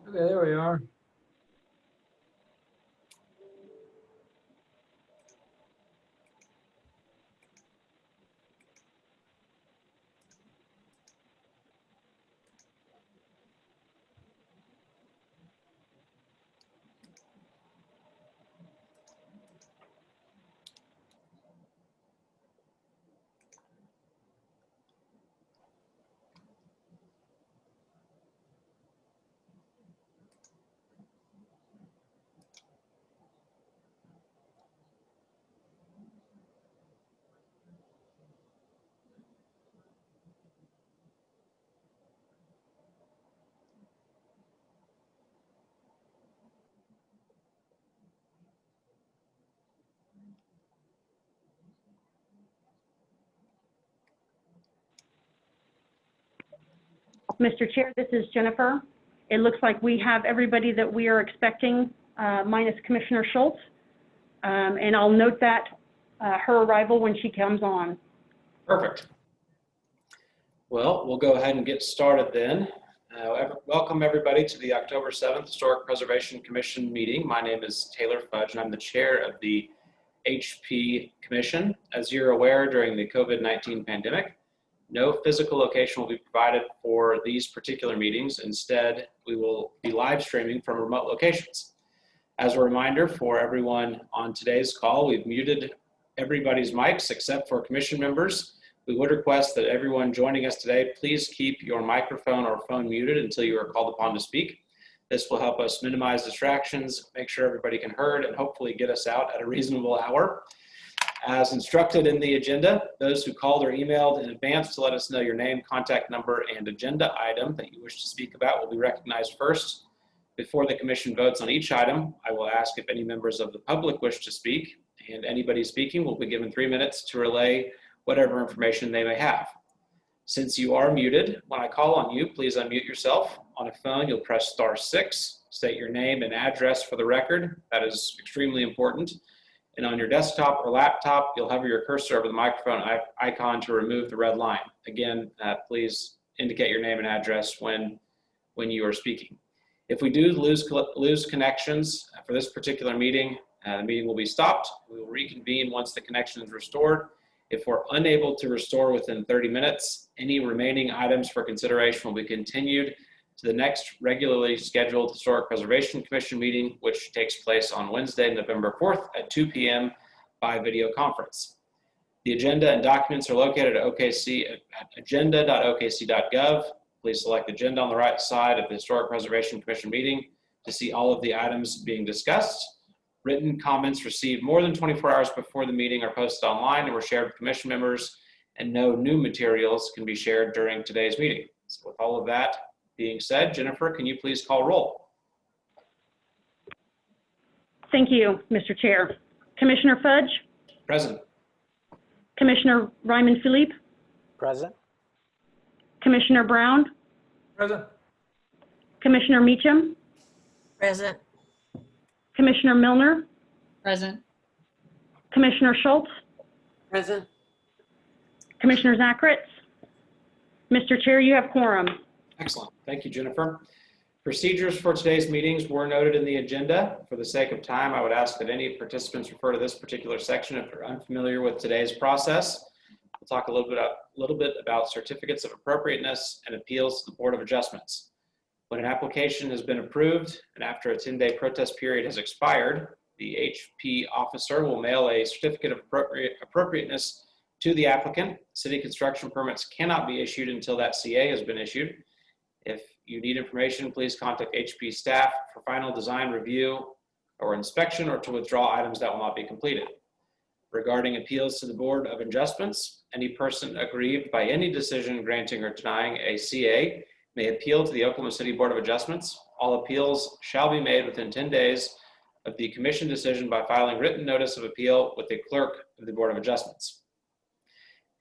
Okay, there we are. Mr. Chair, this is Jennifer. It looks like we have everybody that we are expecting, minus Commissioner Schultz. And I'll note that her arrival when she comes on. Perfect. Well, we'll go ahead and get started then. Welcome everybody to the October 7th Historic Preservation Commission meeting. My name is Taylor Fudge and I'm the chair of the HP Commission. As you're aware, during the COVID-19 pandemic, no physical location will be provided for these particular meetings. Instead, we will be live streaming from remote locations. As a reminder for everyone on today's call, we've muted everybody's mics except for commission members. We would request that everyone joining us today, please keep your microphone or phone muted until you are called upon to speak. This will help us minimize distractions, make sure everybody can heard, and hopefully get us out at a reasonable hour. As instructed in the agenda, those who called or emailed in advance to let us know your name, contact number, and agenda item that you wish to speak about will be recognized first. Before the commission votes on each item, I will ask if any members of the public wish to speak, and anybody speaking will be given 3 minutes to relay whatever information they may have. Since you are muted, when I call on you, please unmute yourself. On a phone, you'll press *6, state your name and address for the record. That is extremely important. And on your desktop or laptop, you'll hover your cursor over the microphone icon to remove the red line. Again, please indicate your name and address when you are speaking. If we do lose connections for this particular meeting, the meeting will be stopped. We will reconvene once the connection is restored. If we're unable to restore within 30 minutes, any remaining items for consideration will be continued to the next regularly scheduled Historic Preservation Commission meeting, which takes place on Wednesday, November 4th at 2 p.m. by video conference. The agenda and documents are located at agenda.okc.gov. Please select agenda on the right side of the Historic Preservation Commission meeting to see all of the items being discussed. Written comments received more than 24 hours before the meeting are posted online and were shared with commission members, and no new materials can be shared during today's meeting. So with all of that being said, Jennifer, can you please call roll? Thank you, Mr. Chair. Commissioner Fudge? Present. Commissioner Ryman Philippe? Present. Commissioner Brown? Present. Commissioner Meacham? Present. Commissioner Milner? Present. Commissioner Schultz? Present. Commissioner Zacharitz? Mr. Chair, you have quorum. Excellent. Thank you, Jennifer. Procedures for today's meetings were noted in the agenda. For the sake of time, I would ask that any participants refer to this particular section if they're unfamiliar with today's process. We'll talk a little bit about certificates of appropriateness and appeals to the Board of Adjustments. When an application has been approved and after a 10-day protest period has expired, the HP officer will mail a certificate of appropriateness to the applicant. City construction permits cannot be issued until that CA has been issued. If you need information, please contact HP staff for final design review or inspection, or to withdraw items that will not be completed. Regarding appeals to the Board of Adjustments, any person aggrieved by any decision granting or denying a CA may appeal to the Oklahoma City Board of Adjustments. All appeals shall be made within 10 days of the commission decision by filing written notice of appeal with the clerk of the Board of Adjustments.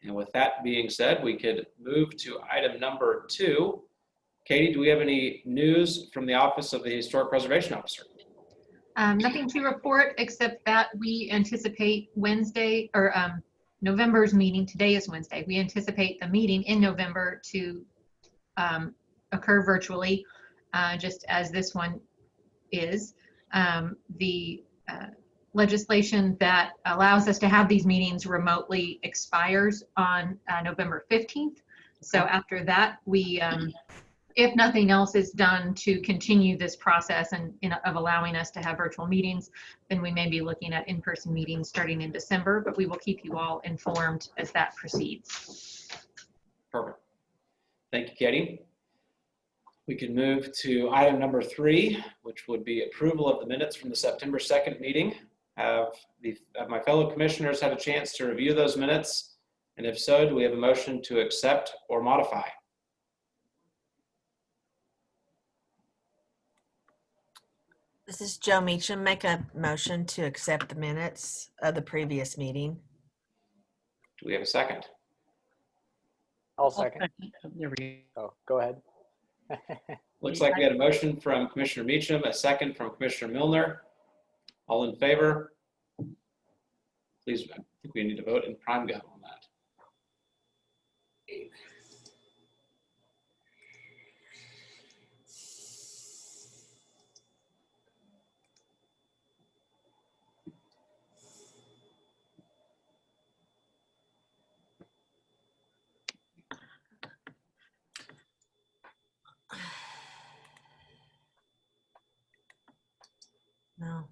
And with that being said, we could move to item number 2. Katie, do we have any news from the Office of the Historic Preservation Officer? Nothing to report except that we anticipate Wednesday or November's meeting. Today is Wednesday. We anticipate the meeting in November to occur virtually. just as this one is. The legislation that allows us to have these meetings remotely expires on November 15th. So after that, we, if nothing else is done to continue this process and of allowing us to have virtual meetings, then we may be looking at in-person meetings starting in December, but we will keep you all informed as that proceeds. Perfect. Thank you, Katie. We can move to item number 3, which would be approval of the minutes from the September 2nd meeting. Have my fellow commissioners had a chance to review those minutes? And if so, do we have a motion to accept or modify? This is Joe Meacham. Make a motion to accept the minutes of the previous meeting. Do we have a second? I'll second. There we go. Oh, go ahead. Looks like we had a motion from Commissioner Meacham, a second from Commissioner Milner. All in favor? Please, I think we need to vote in prime gov on that. No.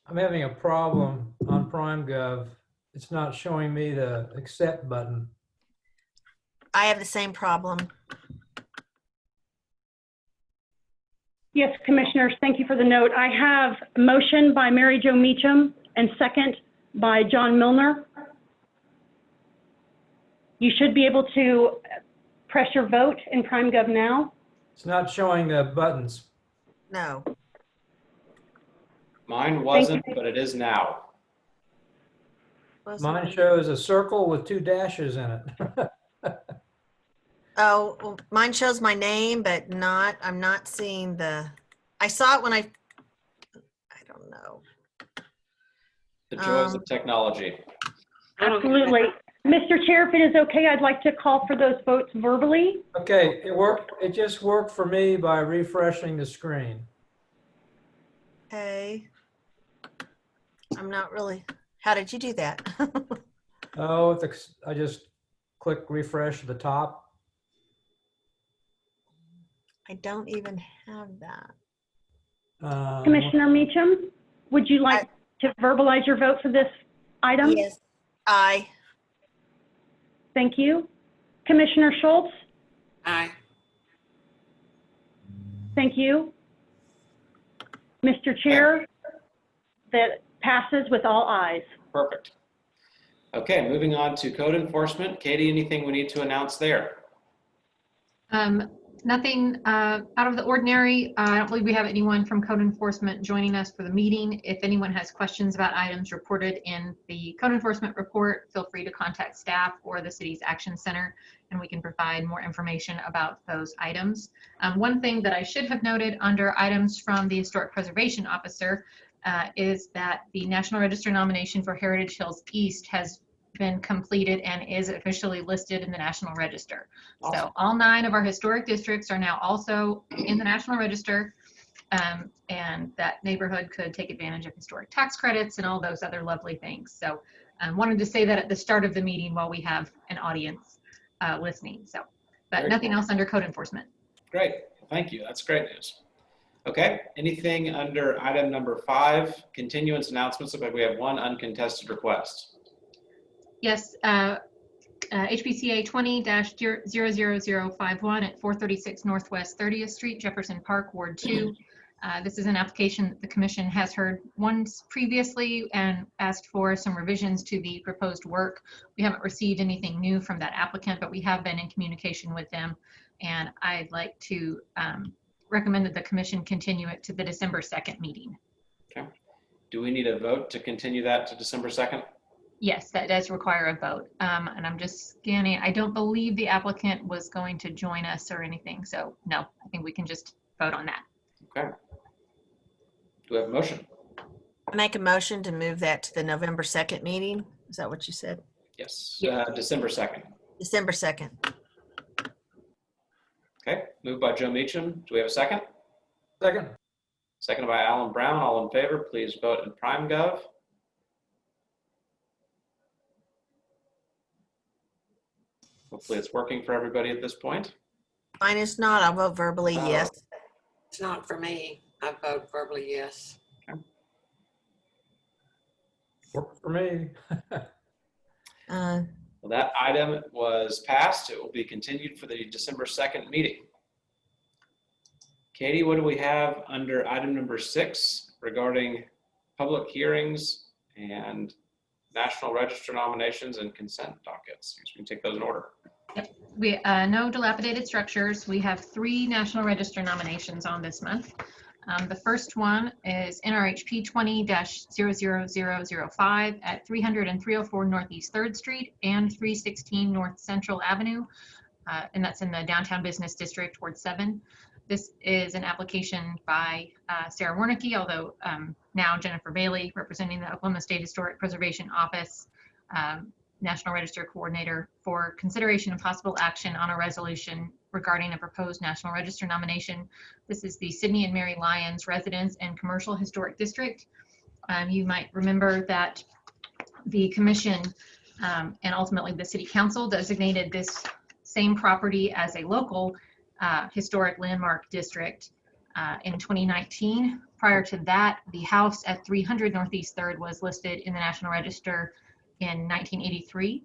I'm having a problem on PrimeGov. It's not showing me the accept button. I have the same problem. Yes, Commissioners, thank you for the note. I have a motion by Mary Jo Meacham and second by John Milner. You should be able to press your vote in PrimeGov now. It's not showing the buttons. No. Mine wasn't, but it is now. Mine shows a circle with 2 dashes in it. Oh, well, mine shows my name, but I'm not seeing I saw it when I don't know. The joys of technology. Absolutely. Mr. Chair, if it is okay, I'd like to call for those votes verbally. Okay, it worked. It just worked for me by refreshing the screen. Okay. I'm not really. How did you do that? Oh, I just click refresh at the top. I don't even have that. Commissioner Meacham, would you like to verbalize your vote for this item? Yes. Aye. Thank you. Commissioner Schultz? Aye. Thank you. Mr. Chair, that passes with all ayes. Perfect. Okay, moving on to code enforcement. Katie, anything we need to announce there? Nothing out of the ordinary. I don't believe we have anyone from code enforcement joining us for the meeting. If anyone has questions about items reported in the code enforcement report, feel free to contact staff or the city's action center, and we can provide more information about those items. One thing that I should have noted under items from the Historic Preservation Officer is that the National Register nomination for Heritage Hills East has been completed and is officially listed in the National Register. Awesome. So all 9 of our historic districts are now also in the National Register, and that neighborhood could take advantage of historic tax credits and all those other lovely things. So wanted to say that at the start of the meeting while we have an audience listening. So, but Very nothing cool. else under code enforcement. Great, thank you. That's great news. Okay, anything under item number 5, continuance announcements? Looks like we have one uncontested request. Yes, HPCA 20-00051 at 436 Northwest 30th Street, Jefferson Park, Ward 2. This is an application that the commission has heard once previously and asked for some revisions to the proposed work. We haven't received anything new from that applicant, but we have been in communication with them. And I'd like to recommend that the commission continue it to the December 2nd meeting. Okay. Do we need a vote to continue that to December 2nd? Yes, that does require a vote. And I'm just scanning. I don't believe the applicant was going to join us or anything. So no, I think we can just vote on that. Okay. Do we have a motion? I make a motion to move that to the November 2nd meeting. Is that what you said? Yes, Yes. December 2nd. December 2nd. Okay, moved by Joe Meacham. Do we have a second? Second. Seconded by Alan Brown. All in favor, please vote in PrimeGov. Hopefully it's working for everybody at this point. Mine is not. I'll vote verbally Oh. yes. It's not for me. I vote verbally yes. Worked for me. Uh, Well, that item was passed. It will be continued for the December 2nd meeting. Katie, what do we have under item number 6 regarding public hearings and National Register nominations and consent dockets? We can take those in order. We, no dilapidated structures. We have 3 National Register nominations on this month. The first one is NRHP 20-00005 at 300 and 304 Northeast 3rd Street and 316 North Central Avenue, and that's in the Downtown Business District, Ward 7. This is an application by Sarah Warnicki, although now Jennifer Bailey, representing the Oklahoma State Historic Preservation Office, National Register Coordinator, for consideration and possible action on a resolution regarding a proposed National Register nomination. This is the Sidney and Mary Lyons Residence and Commercial Historic District. You might remember that the commission and ultimately the City Council designated this same property as a local historic landmark district in 2019. Prior to that, the house at 300 Northeast 3rd was listed in the National Register in 1983.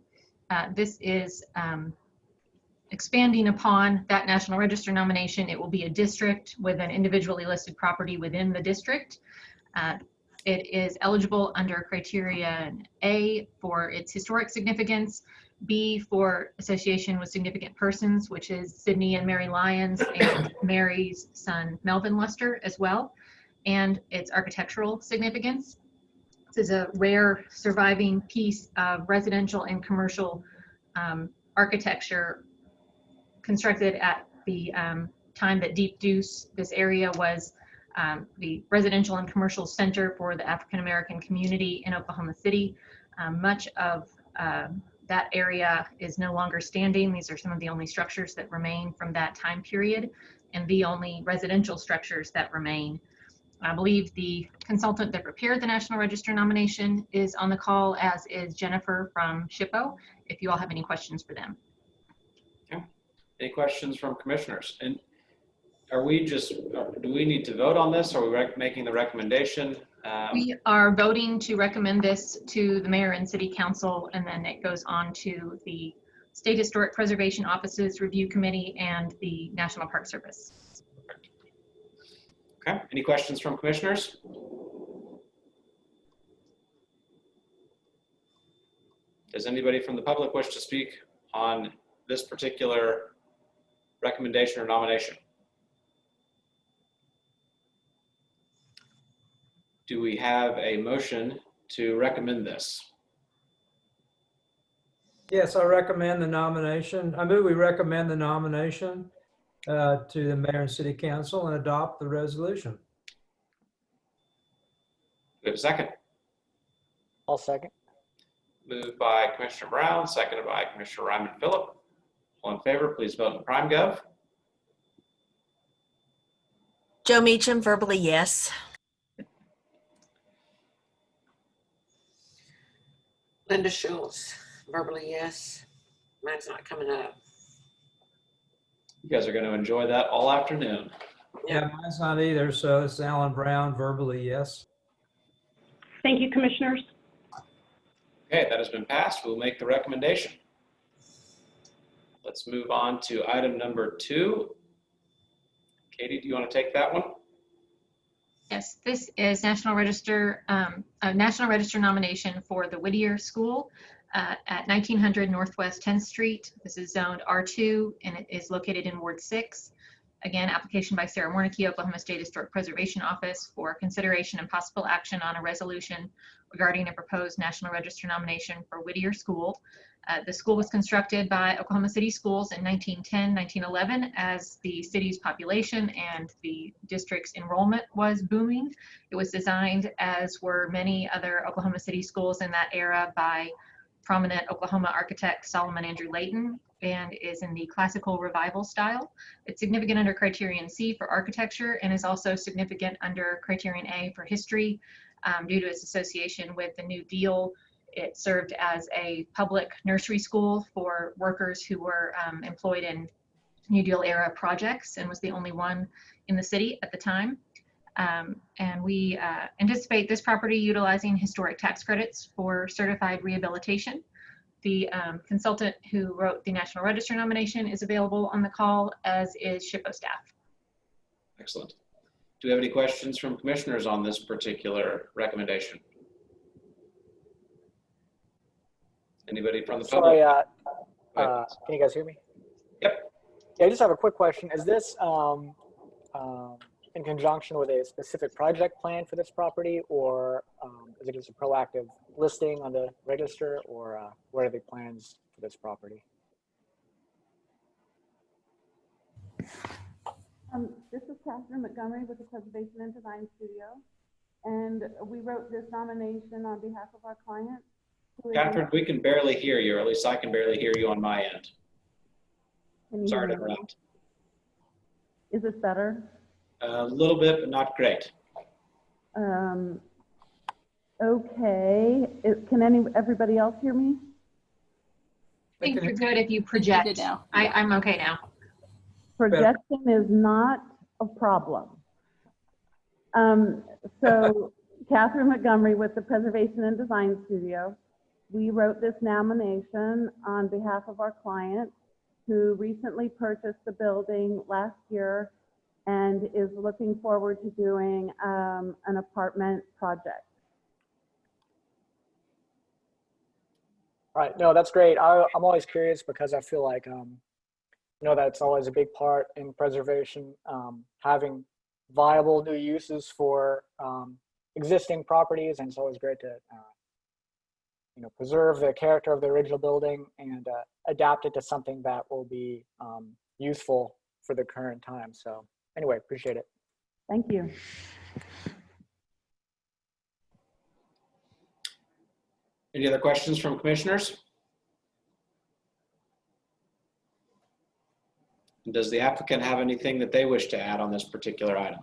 This is expanding upon that National Register nomination. It will be a district with an individually listed property within the district. It is eligible under criteria A for its historic significance, B for association with significant persons, which is Sidney and Mary Lyons and Mary's son Melvin Luster as well, and its architectural significance. This is a rare surviving piece of residential and commercial architecture constructed at the time that Deep Deuce, this area was the residential and commercial center for the African American community in Oklahoma City. Much of that area is no longer standing. These are some of the only structures that remain from that time period and the only residential structures that remain. I believe the consultant that prepared the National Register nomination is on the call, as is Jennifer from SHPO, if you all have any questions for them. Okay. Any questions from commissioners? And are we just, do we need to vote on this? Are we making the recommendation? We are voting to recommend this to the mayor and city council, and then it goes on to the State Historic Preservation Office's Review Committee and the National Park Service. Okay, any questions from commissioners? Does anybody from the public wish to speak on this particular recommendation or nomination? Do we have a motion to recommend this? Yes, I recommend the nomination. I move we recommend the nomination to the mayor and city council and adopt the resolution. We have a second. I'll second. Moved by Commissioner Brown, seconded by Commissioner Ryman Phillip. All in favor, please vote in PrimeGov. Joe Meacham, verbally yes. Linda Schultz, verbally yes. Mine's not coming up. You guys are going to enjoy that all afternoon. Yeah, mine's not either, so it's Alan Brown, verbally yes. Thank you, commissioners. Okay, that has been passed. We'll make the recommendation. Let's move on to item number 2. Katie, do you want to take that one? Yes, this is National Register, a National Register nomination for the Whittier School at 1900 Northwest 10th Street. This is zoned R2 and it is located in Ward 6. Again, application by Sarah Warnicki, Oklahoma State Historic Preservation Office, for consideration and possible action on a resolution regarding a proposed National Register nomination for Whittier School. The school was constructed by Oklahoma City Schools in 1910, 1911 as the city's population and the district's enrollment was booming. It was designed, as were many other Oklahoma City schools in that era, by prominent Oklahoma architect Solomon Andrew Layton and is in the classical revival style. It's significant under criterion C for architecture and is also significant under criterion A for history due to its association with the New Deal. It served as a public nursery school for workers who were employed in New Deal era projects and was the only one in the city at the time. And we anticipate this property utilizing historic tax credits for certified rehabilitation. The consultant who wrote the National Register nomination is available on the call, as is SHPO staff. Excellent. Do we have any questions from commissioners on this particular recommendation? Anybody from the public? Sorry, can you guys hear me? Yep. Yeah, I just have a quick question. Is this in conjunction with a specific project plan for this property, or is it just a proactive listing on the register, or what are the plans for this property? This is Catherine Montgomery with the Preservation and Design Studio, and we wrote this nomination on behalf of our client. Catherine, we can barely hear you, or at least I can barely hear you on my end. Can you Sorry to hear me? interrupt. Is this better? A little bit, but not great. Okay. Can everybody else hear me? I think you're good if you project. I'm okay now. Projection is not a problem. So Catherine Montgomery with the Preservation and Design Studio. We wrote this nomination on behalf of our client who recently purchased the building last year and is looking forward to doing an apartment project. Right. No, that's great. I'm always curious because I feel like, that's always a big part in preservation, having viable new uses for existing properties. And it's always great to, preserve the character of the original building and adapt it to something that will be useful for the current time. So anyway, appreciate it. Thank you. Any other questions from commissioners? And does the applicant have anything that they wish to add on this particular item?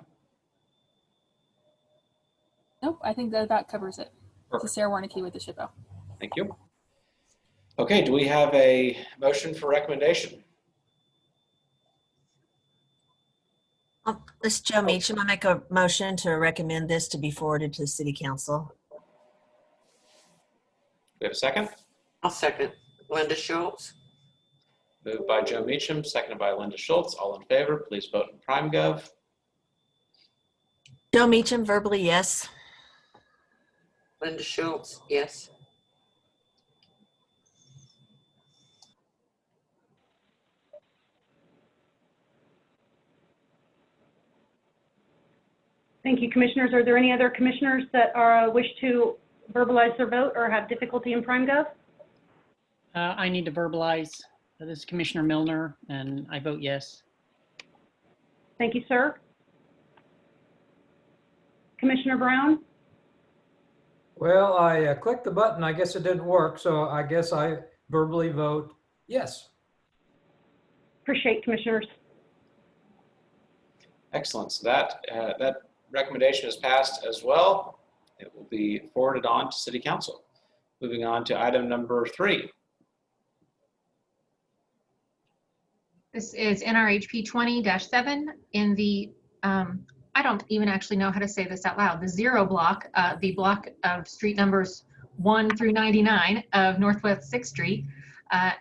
Nope, I think that covers it. Perfect. To Sarah Warnicki with the SHPO. Thank you. Okay, do we have a motion for recommendation? This is Joe Meacham. I make a motion to recommend this to be forwarded to the City Council. Do we have a second? I'll second. Linda Schultz. Moved by Joe Meacham, seconded by Linda Schultz. All in favor, please vote in PrimeGov. Joe Meacham, verbally yes. Linda Schultz, yes. Thank you, commissioners. Are there any other commissioners that wish to verbalize their vote or have difficulty in PrimeGov? I need to verbalize. This is Commissioner Milner, and I vote yes. Thank you, sir. Commissioner Brown? Well, I clicked the button. I guess it didn't work. So I guess I verbally vote yes. Appreciate commissioners. Excellent. So that recommendation is passed as well. It will be forwarded on to City Council. Moving on to item number 3. This is NRHP 20-7 in the, I don't even actually know how to say this out loud, the 0 block, the block of street numbers 1 through 99 of Northwest 6th Street,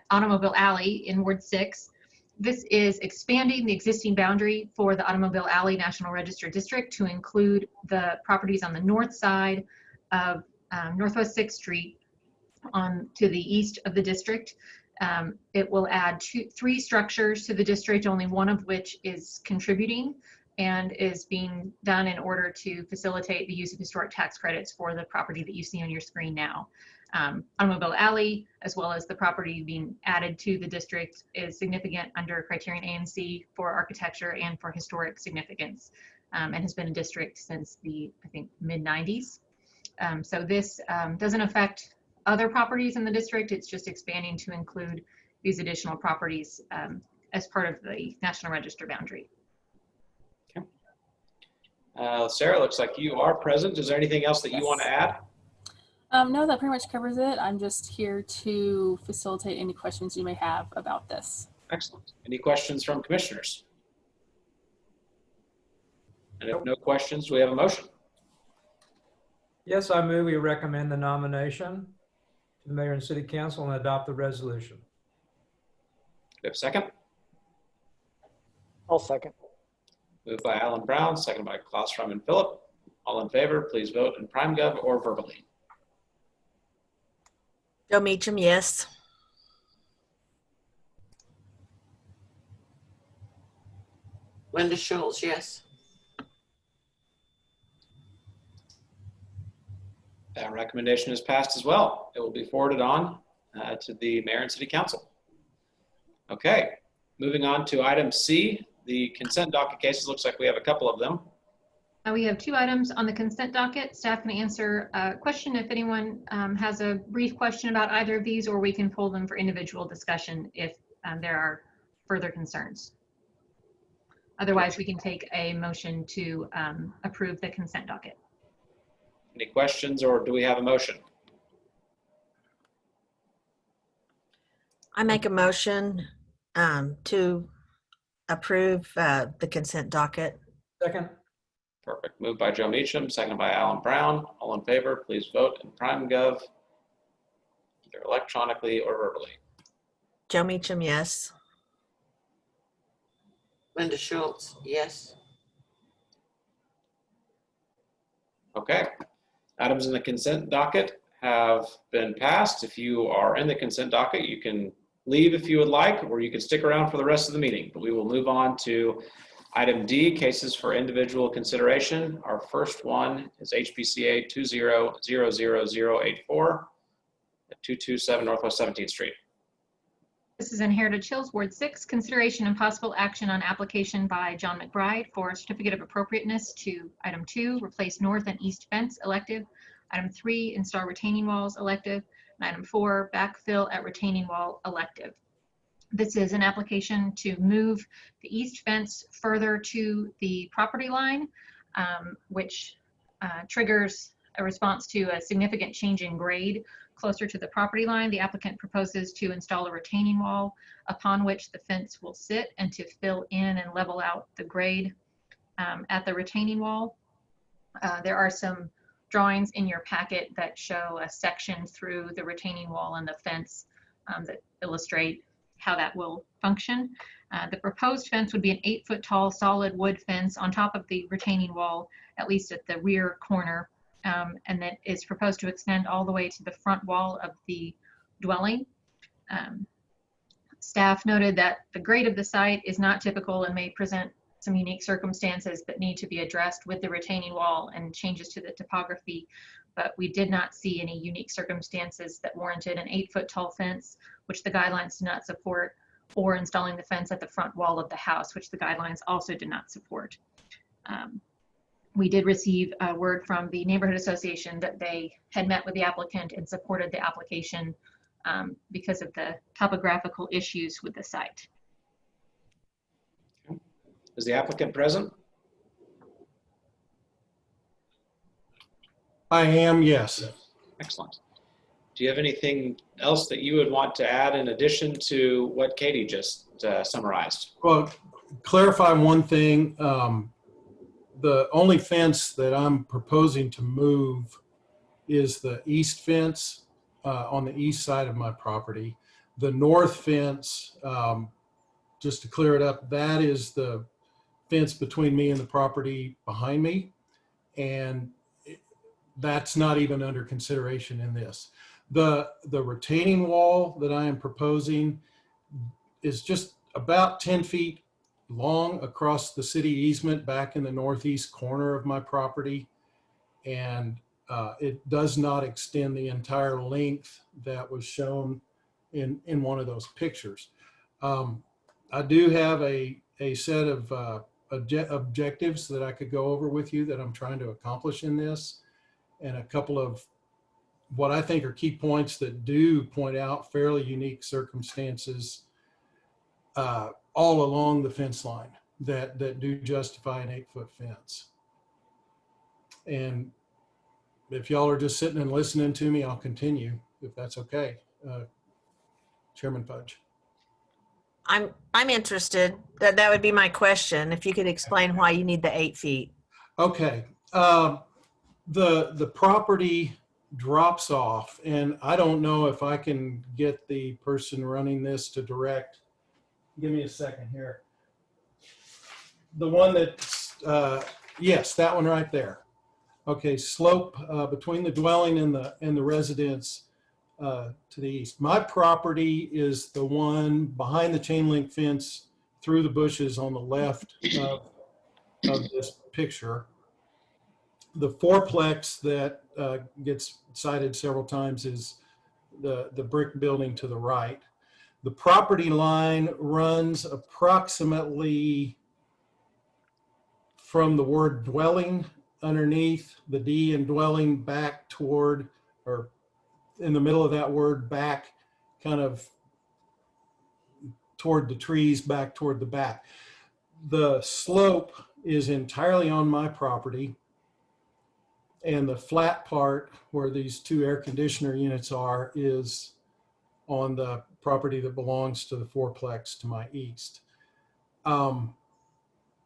Automobile Alley in Ward 6. This is expanding the existing boundary for the Automobile Alley National Register District to include the properties on the north side of Northwest 6th Street to the east of the district. It will add 3 structures to the district, only one of which is contributing and is being done in order to facilitate the use of historic tax credits for the property that you see on your screen now. Automobile Alley, as well as the property being added to the district, is significant under criterion A and C for architecture and for historic significance, and has been a district since the, I think, mid-90s. So this doesn't affect other properties in the district. It's just expanding to include these additional properties as part of the National Register boundary. Sarah, looks like you are present. Is there anything else that you want to add? No, that pretty much covers it. I'm just here to facilitate any questions you may have about this. Excellent. Any questions from commissioners? And if no questions, we have a motion. Yes, I move we recommend the nomination to the mayor and city council and adopt the resolution. Do we have a second? I'll second. Moved by Alan Brown, seconded by Klaus Freiman Phillip. All in favor, please vote in PrimeGov or verbally. Joe Meacham, yes. Linda Schultz, yes. That recommendation is passed as well. It will be forwarded on to the mayor and city council. Okay, moving on to item C, the consent docket cases. Looks like we have a couple of them. We have 2 items on the consent docket. Staff can answer a question if anyone has a brief question about either of these, or we can pull them for individual discussion if there are further concerns. Otherwise, we can take a motion to approve the consent docket. Any questions, or do we have a motion? I make a motion to approve the consent docket. Second. Perfect. Moved by Joe Meacham, seconded by Alan Brown. All in favor, please vote in PrimeGov, either electronically or verbally. Joe Meacham, yes. Linda Schultz, yes. Okay. Items in the consent docket have been passed. If you are in the consent docket, you can leave if you would like, or you can stick around for the rest of the meeting. But we will move on to item D, cases for individual consideration. Our first one is HPCA 2000084 at 227 Northwest 17th Street. This is in Heritage Hills, Ward 6, consideration and possible action on application by John McBride for a certificate of appropriateness to item 2, replace north and east fence, elective. Item 3, install retaining walls, elective. And item 4, backfill at retaining wall, elective. This is an application to move the east fence further to the property line, which triggers a response to a significant change in grade closer to the property line. The applicant proposes to install a retaining wall upon which the fence will sit and to fill in and level out the grade at the retaining wall. There are some drawings in your packet that show a section through the retaining wall and the fence that illustrate how that will function. The proposed fence would be an 8-foot tall solid wood fence on top of the retaining wall, at least at the rear corner, and that is proposed to extend all the way to the front wall of the dwelling. Staff noted that the grade of the site is not typical and may present some unique circumstances that need to be addressed with the retaining wall and changes to the topography, but we did not see any unique circumstances that warranted an 8-foot tall fence, which the guidelines do not support, or installing the fence at the front wall of the house, which the guidelines also did not support. We did receive a word from the neighborhood association that they had met with the applicant and supported the application because of the topographical issues with the site. Is the applicant present? I am, yes. Excellent. Do you have anything else that you would want to add in addition to what Katie just summarized? Well, clarify one thing. The only fence that I'm proposing to move is the east fence on the east side of my property. The north fence, just to clear it up, that is the fence between me and the property behind me. And that's not even under consideration in this. The retaining wall that I am proposing is just about 10 feet long across the city easement back in the northeast corner of my property. And it does not extend the entire length that was shown in one of those pictures. I do have a set of objectives that I could go over with you that I'm trying to accomplish in this, and a couple of what I think are key points that do point out fairly unique circumstances all along the fence line that do justify an 8-foot fence. And if y'all are just sitting and listening to me, I'll continue if that's okay. Chairman Fudge. I'm interested. That would be my question. If you could explain why you need the 8 feet. Okay. The property drops off, and I don't know if I can get the person running this to direct. Give me a second here. The one that's, yes, that one right there. Okay, slope between the dwelling and the residence to the east. My property is the one behind the chain link fence through the bushes on the left of this picture. The fourplex that gets cited several times is the brick building to the right. The property line runs approximately from the word dwelling underneath the D in dwelling back toward, or in the middle of that word, back kind of toward the trees, back toward the back. The slope is entirely on my property, and the flat part where these 2 air conditioner units are is on the property that belongs to the fourplex to my east.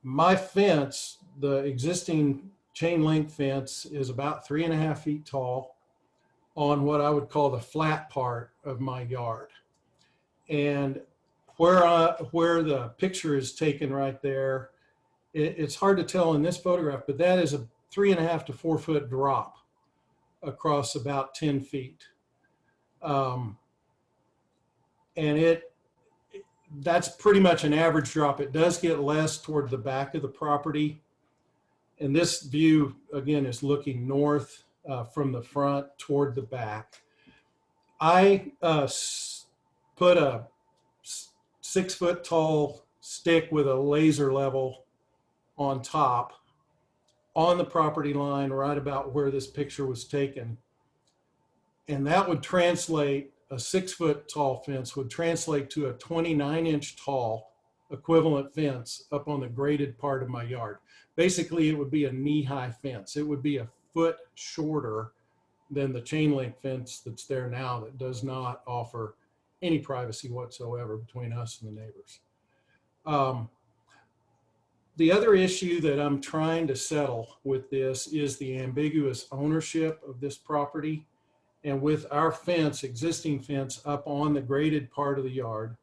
My fence, the existing chain link fence, is about 3.5 feet tall on what I would call the flat part of my yard. And where the picture is taken right there, it's hard to tell in this photograph, but that is a 3.5 to 4 foot drop across about 10 feet. And that's pretty much an average drop. It does get less toward the back of the property. And this view, again, is looking north from the front toward the back. I put a 6 foot tall stick with a laser level on top on the property line right about where this picture was taken. And that would translate, a 6 foot tall fence would translate to a 29-inch tall equivalent fence up on the graded part of my yard. Basically, it would be a knee-high fence. It would be a foot shorter than the chain link fence that's there now that does not offer any privacy whatsoever between us and the neighbors. The other issue that I'm trying to settle with this is the ambiguous ownership of this property. And with our fence, existing fence up on the graded part of the yard,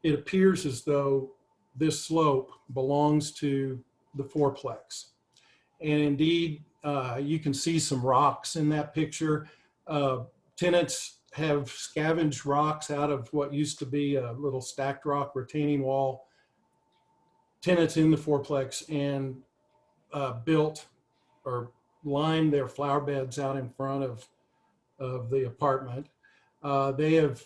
it appears as though this slope belongs to the fourplex. And indeed, you can see some rocks in that picture. Tenants have scavenged rocks out of what used to be a little stacked rock retaining wall. Tenants in the fourplex and built or lined their flower beds out in front of the apartment. They have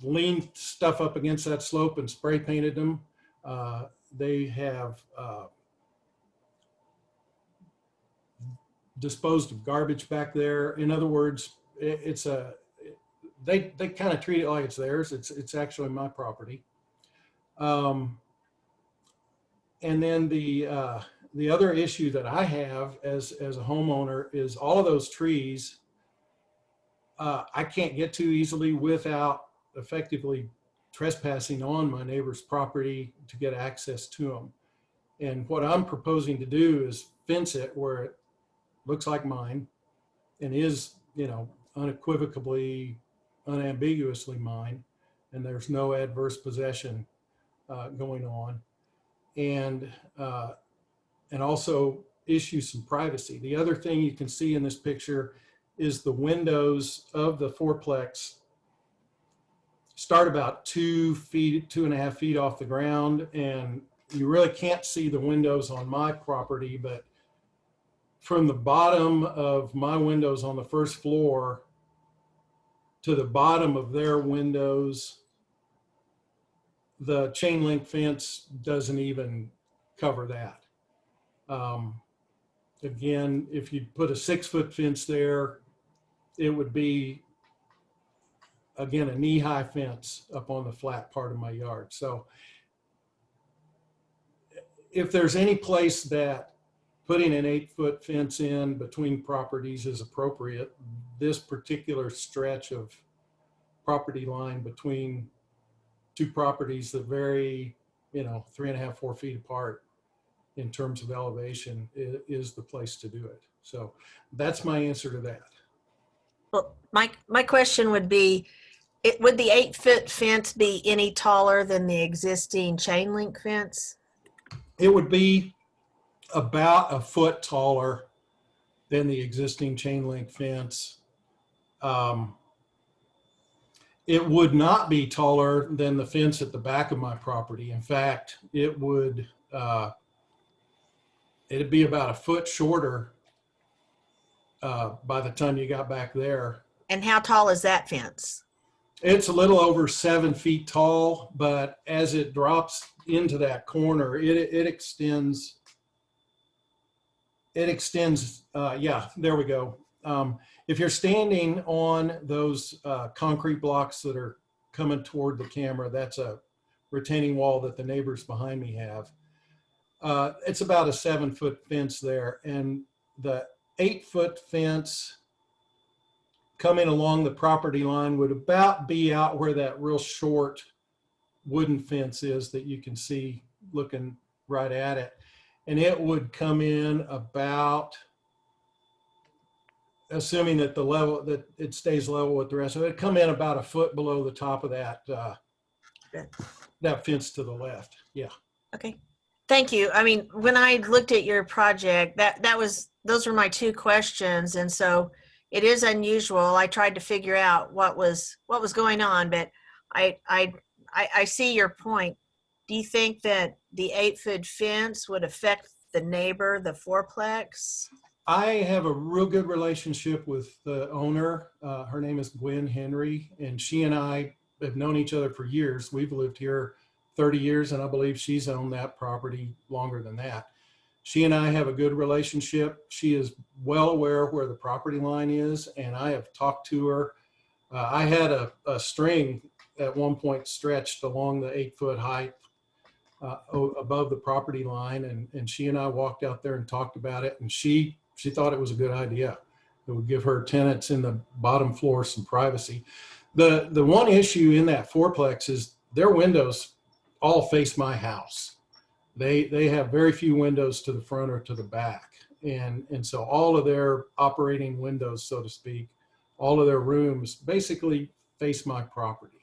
leaned stuff up against that slope and spray painted them. They have disposed of garbage back there. In other words, they kind of treat it like it's theirs. It's actually my property. And then the other issue that I have as a homeowner is all of those trees I can't get to easily without effectively trespassing on my neighbor's property to get access to them. And what I'm proposing to do is fence it where it looks like mine and is, unequivocally, unambiguously mine, and there's no adverse possession going on. And also issue some privacy. The other thing you can see in this picture is the windows of the fourplex start about 2.5 feet off the ground, and you really can't see the windows on my property, but from the bottom of my windows on the first floor to the bottom of their windows, the chain link fence doesn't even cover that. again, if you put a 6-foot fence there, it would be, again, a knee-high fence up on the flat part of my yard. So if there's any place that putting an 8-foot fence in between properties is appropriate, this particular stretch of property line between two properties that vary, 3.5, 4 feet apart in terms of elevation is the place to do it. So that's my answer to that. Well, my question would be, would the 8-foot fence be any taller than the existing chain link fence? It would be about a foot taller than the existing chain link fence. It would not be taller than the fence at the back of my property. In fact, it would, it'd be about a foot shorter by the time you got back there. And how tall is that fence? It's a little over 7 feet tall, but as it drops into that corner, it extends. Yeah, there we go. If you're standing on those concrete blocks that are coming toward the camera, that's a retaining wall that the neighbors behind me have. It's about a 7-foot fence there, and the 8-foot fence coming along the property line would about be out where that real short wooden fence is that you can see looking right at it. And it would come in about, assuming that the level, that it stays level with the rest of it, it'd come in about a foot below the top of that, that fence to the left. Yeah. Okay. Thank you. I mean, when I looked at your project, those were my two questions. And so it is unusual. I tried to figure out what was going on, but I see your point. Do you think that the 8-foot fence would affect the neighbor, the fourplex? I have a real good relationship with the owner. Her name is Gwen Henry, and she and I have known each other for years. We've lived here 30 years, and I believe she's owned that property longer than that. She and I have a good relationship. She is well aware where the property line is, and I have talked to her. I had a string at one point stretched along the 8-foot height above the property line, and she and I walked out there and talked about it, and she thought it was a good idea. It would give her tenants in the bottom floor some privacy. The one issue in that fourplex is their windows all face my house. They have very few windows to the front or to the back, and so all of their operating windows, so to speak, all of their rooms basically face my property.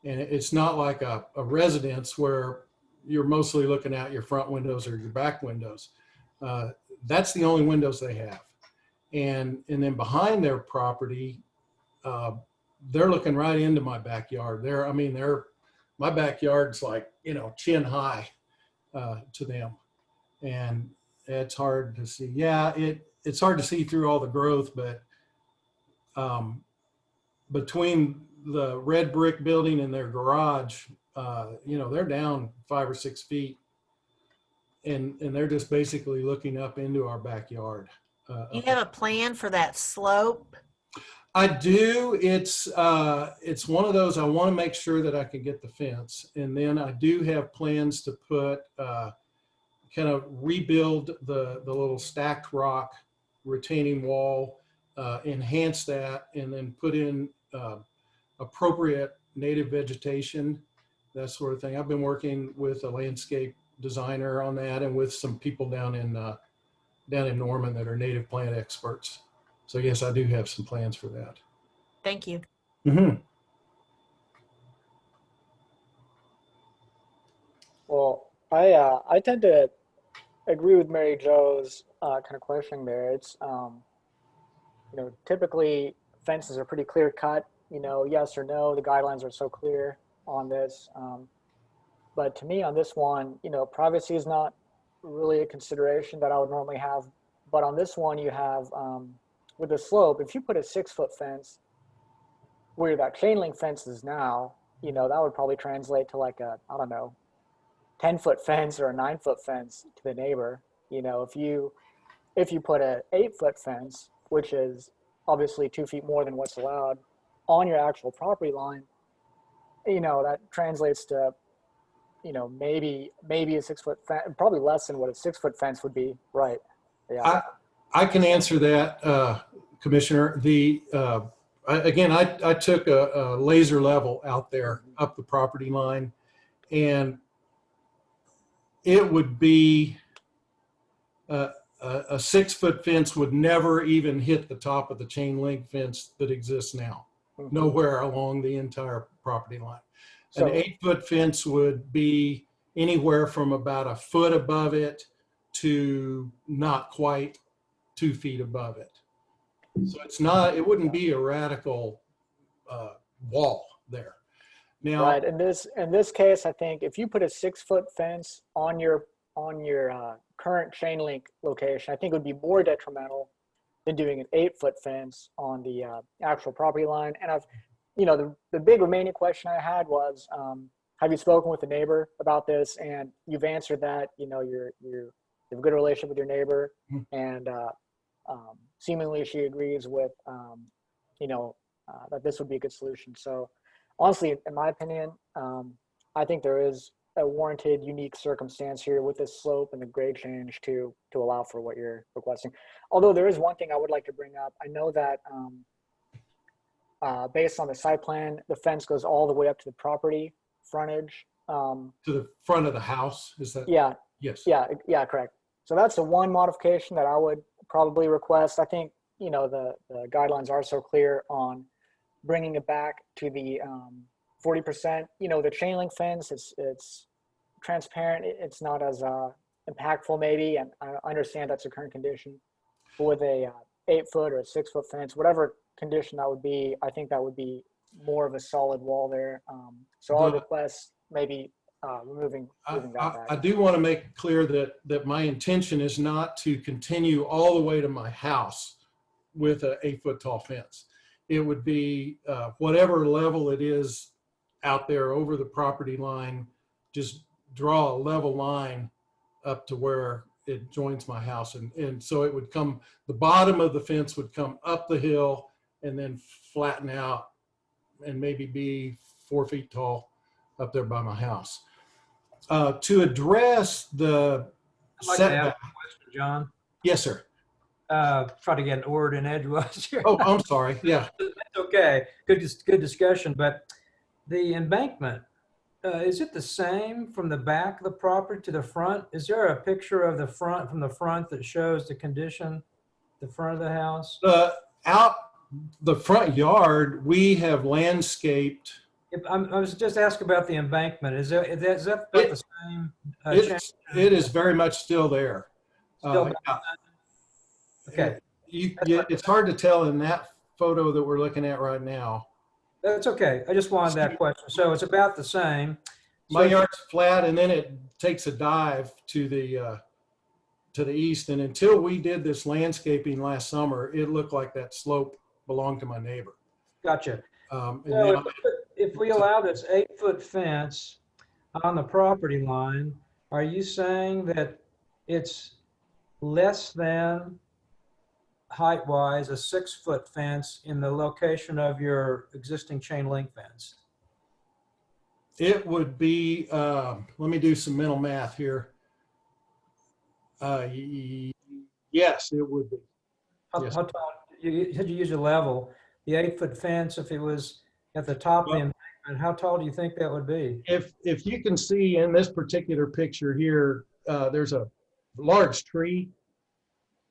And it's not like a residence where you're mostly looking out your front windows or your back windows. That's the only windows they have. And then behind their property, they're looking right into my backyard. My backyard's like, chin high to them. And it's hard to see. Yeah, it's hard to see through all the growth, but between the red brick building and their garage, they're down 5 or 6 feet, and they're just basically looking up into our backyard. You have a plan for that slope? I do. It's one of those, I want to make sure that I can get the fence, and then I do have plans to put kind of rebuild the little stacked rock retaining wall, enhance that, and then put in appropriate native vegetation, that sort of thing. I've been working with a landscape designer on that, and with some people down in Norman that are native plant experts. So yes, I do have some plans for that. Thank you. Mm-hmm. Well, I tend to agree with Mary Jo's kind of questioning there. It's typically fences are pretty clear cut. Yes or no. The guidelines are so clear on this. But to me, on this one, privacy is not really a consideration that I would normally have. But on this one, you have with the slope. If you put a 6-foot fence where that chain link fence is now, that would probably translate to like a 10-foot fence or a 9-foot fence to the neighbor. If if you put an 8-foot fence, which is obviously 2 feet more than what's allowed, on your actual property line, that translates to, maybe a 6-foot fence, probably less than what a 6-foot fence would be, right? Yeah. I can answer that, Commissioner. I took a laser level out there up the property line, and it would be a 6-foot fence would never even hit the top of the chain link fence that exists now. Nowhere along the entire property line. An 8-foot fence would be anywhere from about a foot above it to not quite 2 feet above it. So it wouldn't be a radical wall there. Now, right. In this case, I think if you put a 6-foot fence on your current chain link location, I think it would be more detrimental than doing an 8-foot fence on the actual property line. And the big remaining question I had was, have you spoken with the neighbor about this? And you've answered that, you have a good relationship with your neighbor, and seemingly she agrees with, that this would be a good solution. So honestly, in my opinion, I think there is a warranted unique circumstance here with this slope and the grade change to allow for what you're requesting. Although there is one thing I would like to bring up. I know that based on the site plan, the fence goes all the way up to the property frontage. to the front of the house, is that? Yeah. Yes. Yeah, correct. So that's the one modification that I would probably request. I think, the guidelines are so clear on bringing it back to the 40%. The chain link fence, it's transparent. It's not as impactful maybe, and I understand that's a current condition. But with a 8-foot or a 6-foot fence, whatever condition that would be, I think that would be more of a solid wall there. So I'll request maybe moving that back. I do want to make clear that my intention is not to continue all the way to my house with an 8-foot tall fence. It would be whatever level it is out there over the property line, just draw a level line up to where it joins my house. And so it would come, the bottom of the fence would come up the hill and then flatten out and maybe be 4 feet tall up there by my house. To address the I'd like to ask setback. a question, John. Yes, sir. Try to get an word in edgewise here. Oh, I'm sorry. Yeah. It's okay. Good discussion. But the embankment, is it the same from the back of the property to the front? Is there a picture of the front from the front that shows the condition, the front of the house? Out the front yard, we have landscaped. I was just asking about the embankment. Is that about the same? It is very much still there. Still Yeah. Okay. It's hard to tell in that photo that we're looking at right now. That's okay. I just wanted that question. So it's about the same. My yard's flat, and then it takes a dive to the east. And until we did this landscaping last summer, it looked like that slope belonged to my neighbor. Gotcha. And So now, if we allow this 8-foot fence on the property line, are you saying that it's less than height-wise a 6-foot fence in the location of your existing chain link fence? it would be, let me do some mental math here. Yes, it would be. Yes. How tall, had you use a level, the 8-foot fence, if it was at the top of the embankment, how tall do you think that would be? If you can see in this particular picture here, there's a large tree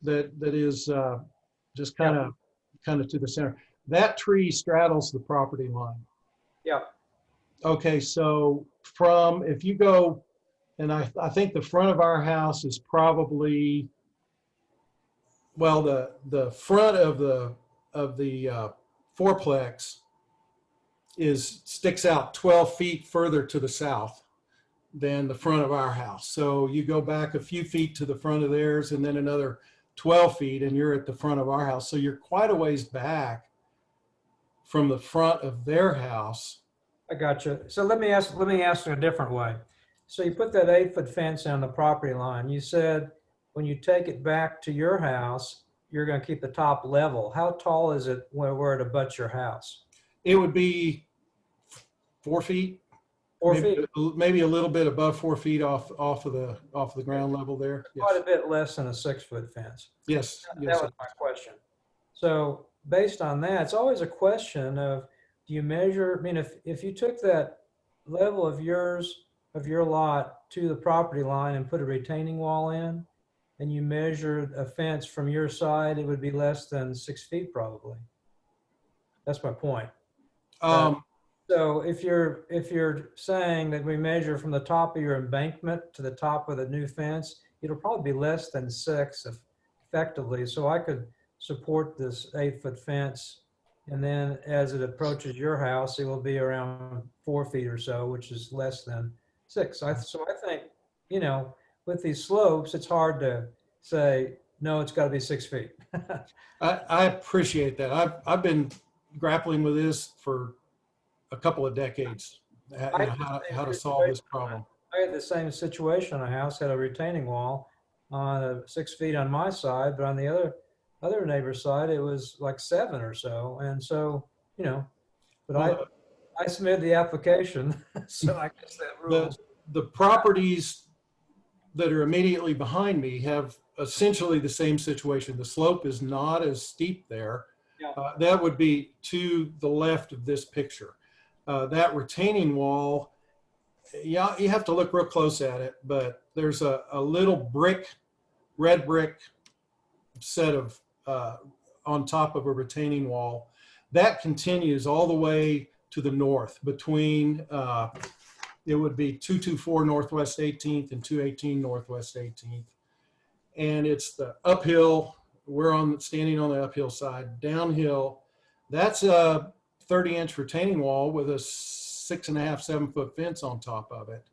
that is just kind of to the center. That tree straddles the property line. Yeah. Okay, so from, if you go, and I think the front of our house is probably, well, the front of the fourplex sticks out 12 feet further to the south than the front of our house. So you go back a few feet to the front of theirs and then another 12 feet and you're at the front of our house. So you're quite a ways back from the front of their house. I got you. So let me ask it a different way. So you put that 8-foot fence on the property line. You said when you take it back to your house, you're going to keep the top level. How tall is it where it abuts your house? It would be 4 feet. 4 maybe, feet? maybe a little bit above 4 feet off of the ground level there. Yes. Quite a bit less than a 6-foot fence. Yes. That Yes. was my question. So based on that, it's always a question of, do you measure, I mean, if you took that level of your lot to the property line and put a retaining wall in, and you measured a fence from your side, it would be less than 6 feet probably. That's my point. So if you're saying that we measure from the top of your embankment to the top of the new fence, it'll probably be less than 6 effectively. So I could support this 8-foot fence, and then as it approaches your house, it will be around 4 feet or so, which is less than 6. So I think, you know, with these slopes, it's hard to say, no, it's got to be 6 feet. I appreciate that. I've been grappling with this for a couple of decades, how to solve this problem. I had the same situation. A house had a retaining wall on 6 feet on my side, but on the other neighbor's side, it was like 7 or so. And so, you know, but I submitted the application, so I guess that rules. The properties that are immediately behind me have essentially the same situation. The slope is not as steep there. Yeah. That would be to the left of this picture. That retaining wall, yeah, you have to look real close at it, but there's a little red brick set of on top of a retaining wall that continues all the way to the north between it would be 224 Northwest 18th and 218 Northwest 18th. And it's the uphill, we're standing on the uphill side, downhill. That's a 30-inch retaining wall with a 6.5, 7-foot fence on top of it.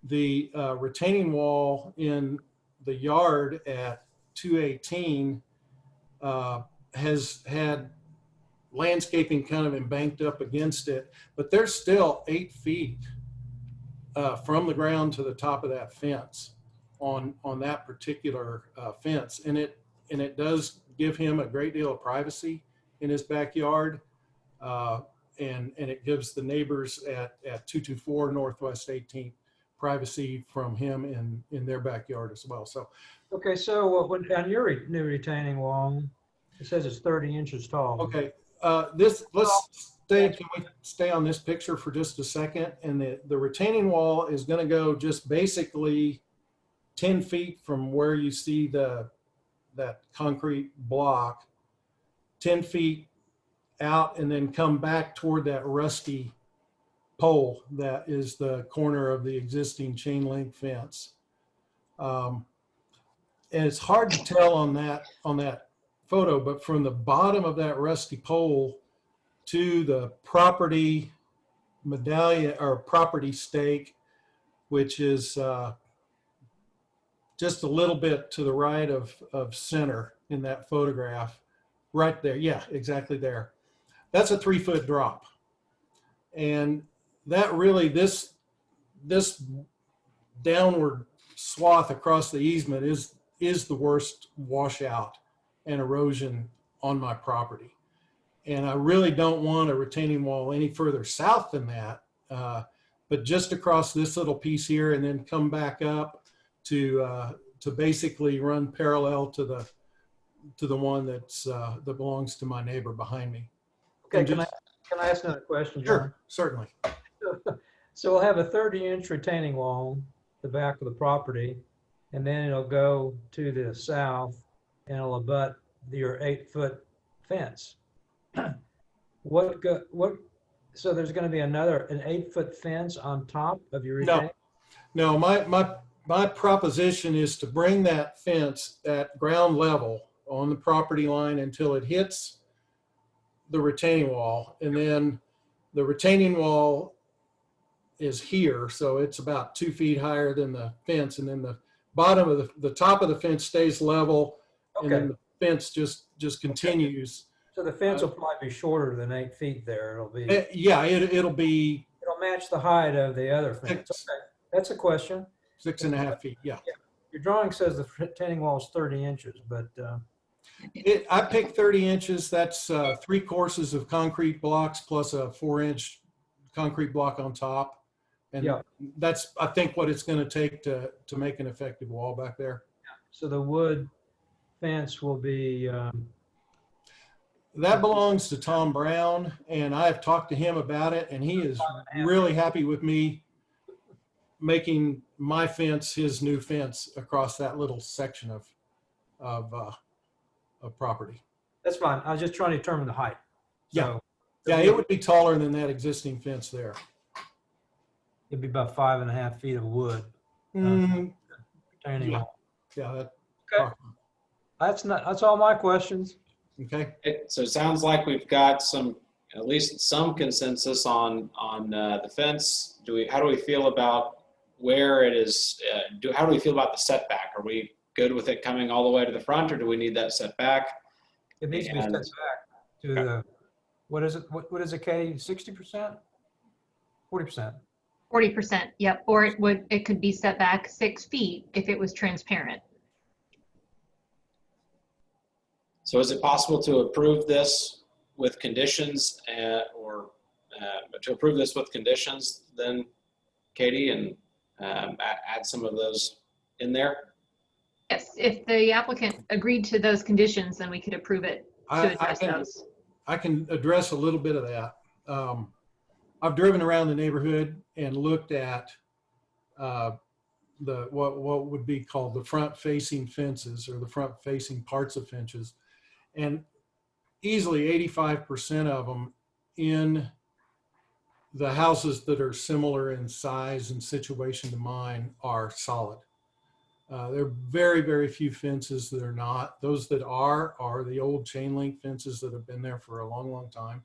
The retaining wall in the yard at 218 has had landscaping kind of embanked up against it, but there's still 8 feet from the ground to the top of that fence on that particular fence. And it does give him a great deal of privacy in his backyard. And it gives the neighbors at 224 Northwest 18th privacy from him in their backyard as well. So, okay, so when on your new retaining wall, it says it's 30 inches tall. okay, can we stay on this picture for just a second? And the retaining wall is going to go just basically 10 feet from where you see that concrete block, 10 feet out, and then come back toward that rusty pole that is the corner of the existing chain link fence. And it's hard to tell on that photo, but from the bottom of that rusty pole to the property medallion or property stake, which is just a little bit to the right of center in that photograph, right there. Yeah, exactly there. That's a 3-foot drop. And that really, this downward swath across the easement is the worst washout and erosion on my property. And I really don't want a retaining wall any further south than that, but just across this little piece here, and then come back up to basically run parallel to the one that belongs to my neighbor behind me. Okay, can I ask another question, John? Sure, certainly. So we'll have a 30-inch retaining wall, the back of the property, and then it'll go to the south and it'll abut your 8-foot fence. So there's going to be an 8-foot fence on top of your retaining? No, my proposition is to bring that fence at ground level on the property line until it hits the retaining wall, and then the retaining wall is here, so it's about 2 feet higher than the fence, and then the bottom of the top of the fence stays level, and then the fence just continues. So the fence will probably be shorter than 8 feet there. It'll be it'll it'll match the height of the other fence. Okay. That's a question. 6.5 feet. Yeah. Your drawing says the retaining wall is 30 inches, but I picked 30 inches. That's 3 courses of concrete blocks plus a 4-inch concrete block on top. And yeah. that's, I think, what it's going to take to make an effective wall back there. So the wood fence will be, That belongs to Tom Brown, and I have talked to him about it, and he is really happy with me making my fence his new fence across that little section of property. that's fine. I was just trying to determine the height. Yeah. So Yeah, it would be taller than that existing fence there. it'd be about 5.5 feet of wood. Mm, Retaining yeah. wall. Yeah, that, Okay. That's all my questions. okay. So it sounds like we've got at least some consensus on the fence. How do we feel about where it is? How do we feel about the setback? Are we good with it coming all the way to the front, or do we need that setback? It needs to be set back to the, what is it, what is it, Katie, 60%? 40%? 40%, yep. Or it could be set back 6 feet if it was transparent. So is it possible to approve this with conditions or to approve this with conditions then, Katie, and add some of those in there? Yes, if the applicant agreed to those conditions, then we could approve it to address those. I can address a little bit of that. I've driven around the neighborhood and looked at what would be called the front-facing fences, or the front-facing parts of fences, and easily 85% of them in the houses that are similar in size and situation to mine are solid. There are very, very few fences that are not. Those that are the old chain link fences that have been there for a long, long time,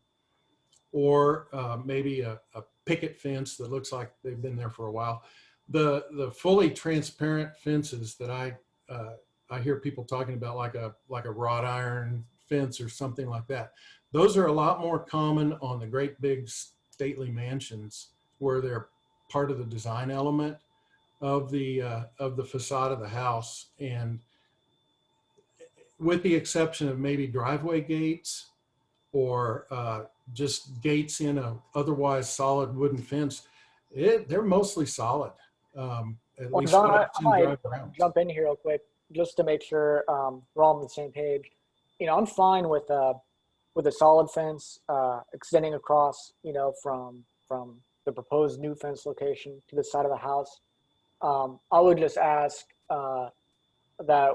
or maybe a picket fence that looks like they've been there for a while. The fully transparent fences that I hear people talking about, like a wrought iron fence or something like that, those are a lot more common on the great big stately mansions, where they're part of the design element of the facade of the house. And with the exception of maybe driveway gates or just gates in a otherwise solid wooden fence, they're mostly solid. At least Don, what I I've seen might drive around. jump in here real quick just to make sure we're all on the same page. I'm fine with a solid fence extending across, from the proposed new fence location to the side of the house. I would just ask that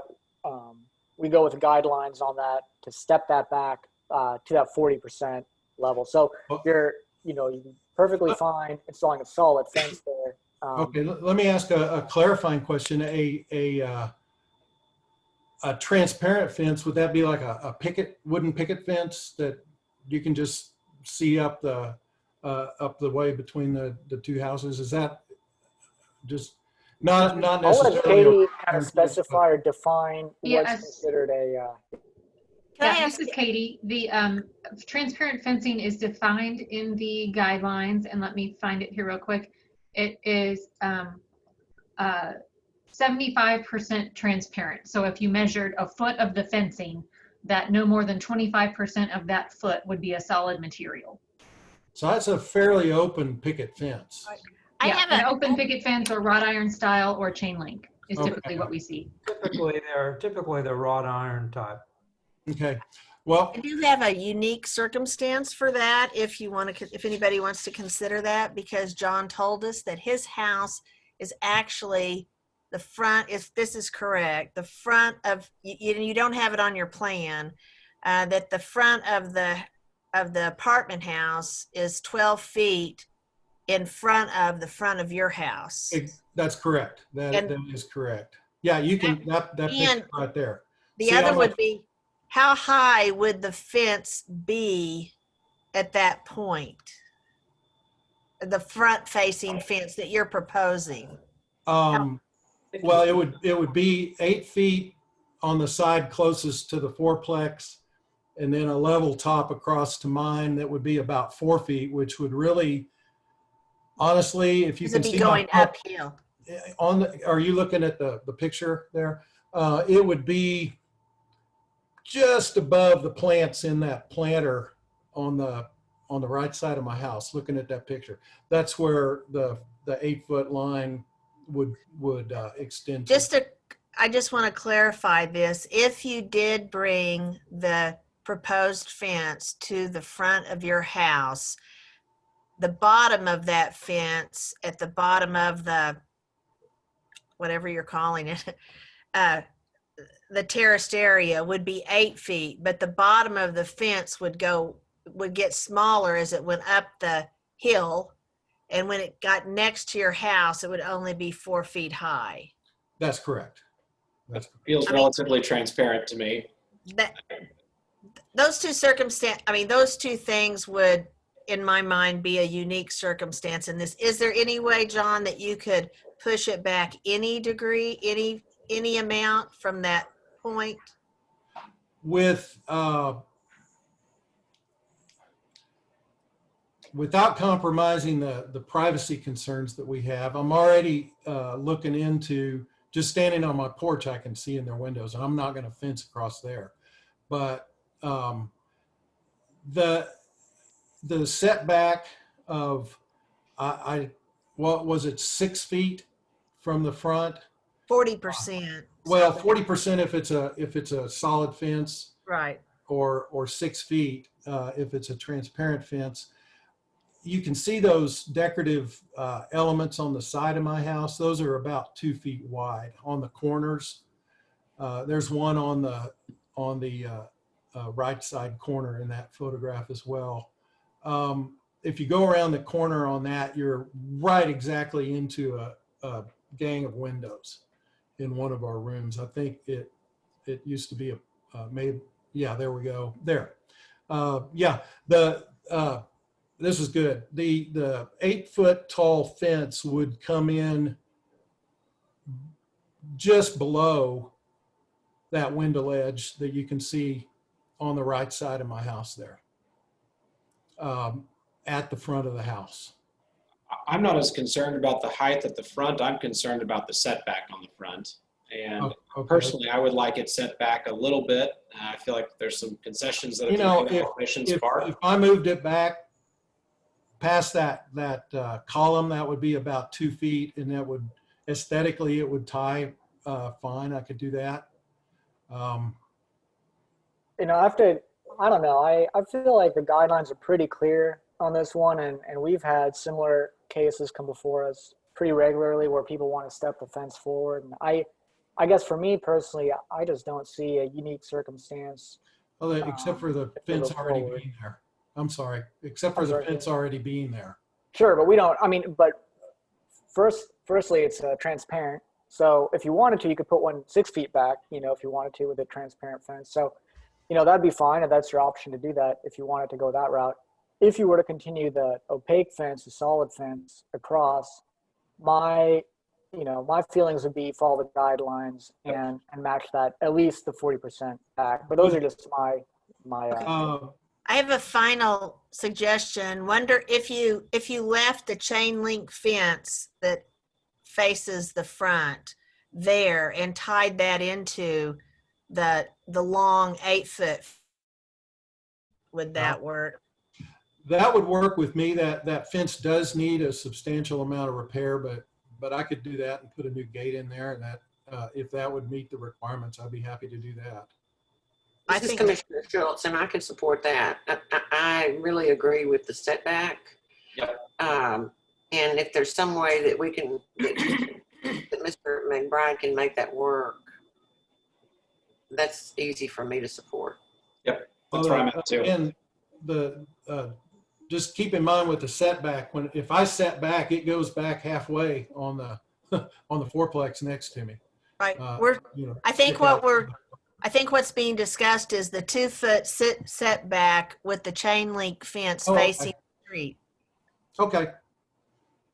we go with guidelines on that to step that back to that 40% level. So you're perfectly fine installing a solid fence there. Okay, let me ask a clarifying question. A transparent fence, would that be like a wooden picket fence that you can just see up the way between the two houses? Is that just not I'll let necessarily? Katie kind of specify or define what's considered a. This is Katie. The transparent fencing is defined in the guidelines, and let me find it here real quick. It is 75% transparent. So if you measured a foot of the fencing, that no more than 25% of that foot would be a solid material. So that's a fairly open picket fence. I have an open picket fence, or wrought iron style, or chain link is typically what we see. Typically they're wrought iron type. Okay. Well, I do have a unique circumstance for that if anybody wants to consider that, because John told us that his house is actually the front, if this is correct, the front of, you don't have it on your plan, that the front of the apartment house is 12 feet in front of your house. That's correct. That is correct. Yeah, you can, that picture right there. The other would be, how high would the fence be at that point? The front-facing fence that you're proposing. Well, it would be 8 feet on the side closest to the fourplex, and then a level top across to mine that would be about 4 feet, which would really, honestly, if you can see going uphill. are you looking at the picture there? It would be just above the plants in that planter on the right side of my house, looking at that picture. That's where the 8-foot line would extend to. I just want to clarify this. If you did bring the proposed fence to the front of your house, the bottom of that fence at the bottom of the, whatever you're calling it, the terraced area would be 8 feet, but the bottom of the fence would get smaller as it went up the hill. And when it got next to your house, it would only be 4 feet high. That's correct. That feels relatively transparent to me. Those two things would, in my mind, be a unique circumstance in this. Is there any way, John, that you could push it back any degree, any amount from that point? Without compromising the privacy concerns that we have, I'm already looking into, just standing on my porch, I can see in their windows, and I'm not going to fence across there. But the setback of, what was it, 6 feet from the front? 40%. Well, 40% if it's a solid fence, right? Or 6 feet if it's a transparent fence. You can see those decorative elements on the side of my house. Those are about 2 feet wide on the corners. There's one on the right side corner in that photograph as well. If you go around the corner on that, you're right exactly into a gang of windows in one of our rooms. I think it used to be yeah, there we go. There. Yeah, this is good. The 8-foot tall fence would come in just below that window ledge that you can see on the right side of my house there, at the front of the house. I'm not as concerned about the height at the front. I'm concerned about the setback on the front. And okay. Personally, I would like it set back a little bit. I feel like there's some concessions that if I moved it back past that column, that would be about 2 feet, and that would aesthetically it would tie fine. I could do that. I don't know. I feel like the guidelines are pretty clear on this one, and we've had similar cases come before us pretty regularly where people want to step the fence forward. And I guess for me personally, I just don't see a unique circumstance. Well, except for the fence already being there. I'm sorry, except for the fence already being there. Sure, but we don't, but firstly, it's transparent. So if you wanted to, you could put one 6 feet back, if you wanted to with a transparent fence. So, that'd be fine if that's your option to do that if you wanted to go that route. If you were to continue the opaque fence, the solid fence across, my feelings would be follow the guidelines and match that, at least the 40% back. But those are just my I have a final suggestion. Wonder if you left the chain link fence that faces the front there and tied that into the long 8-foot, would that work? That would work with me. That fence does need a substantial amount of repair, but I could do that and put a new gate in there, and that if that would meet the requirements, I'd be happy to do that. This is Commissioner Schultz, and I can support that. I really agree with the setback. Yep. And if there's some way that we can, that Mr. McBride can make that work, that's easy for me to support. Yep, that's where I'm at too. And just keep in mind with the setback, if I set back, it goes back halfway on the on the fourplex next to me. Right. I think what's being discussed is the 2-foot setback with the chain link fence facing the street. Okay.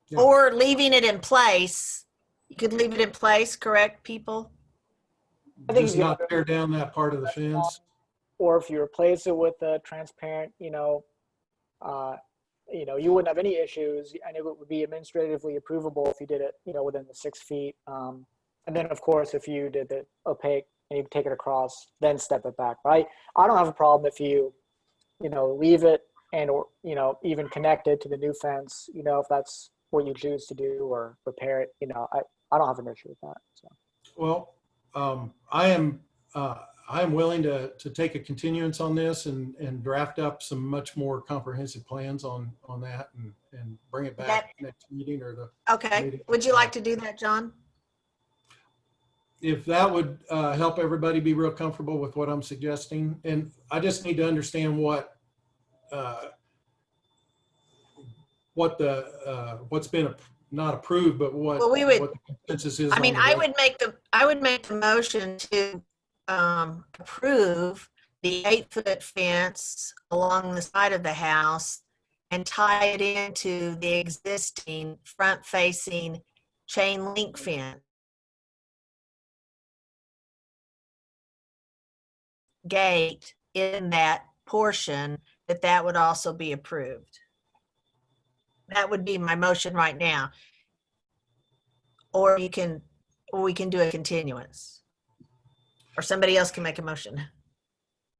Yeah. Or leaving it in place. You could leave it in place, correct, people? I think just not tear down that part of the fence. Or if you replace it with a transparent, you wouldn't have any issues, and it would be administratively approvable if you did it, within the 6 feet. And then, of course, if you did the opaque and you take it across, then step it back. Right? I don't have a problem if you, leave it and or even connect it to the new fence. If that's what you choose to do or repair it. I don't have an issue with that. So. Well, I am willing to take a continuance on this and draft up some much more comprehensive plans on that and bring it back next meeting or the Okay. meeting. Would you like to do that, John? If that would help everybody be real comfortable with what I'm suggesting. And I just need to understand what's been not approved, but what the consensus is. I mean, on the I would make the motion to approve the 8-foot fence along the side of the house and tie it into the existing front-facing chain link fence gate in that portion, that would also be approved. That would be my motion right now. Or we can do a continuance. Or somebody else can make a motion.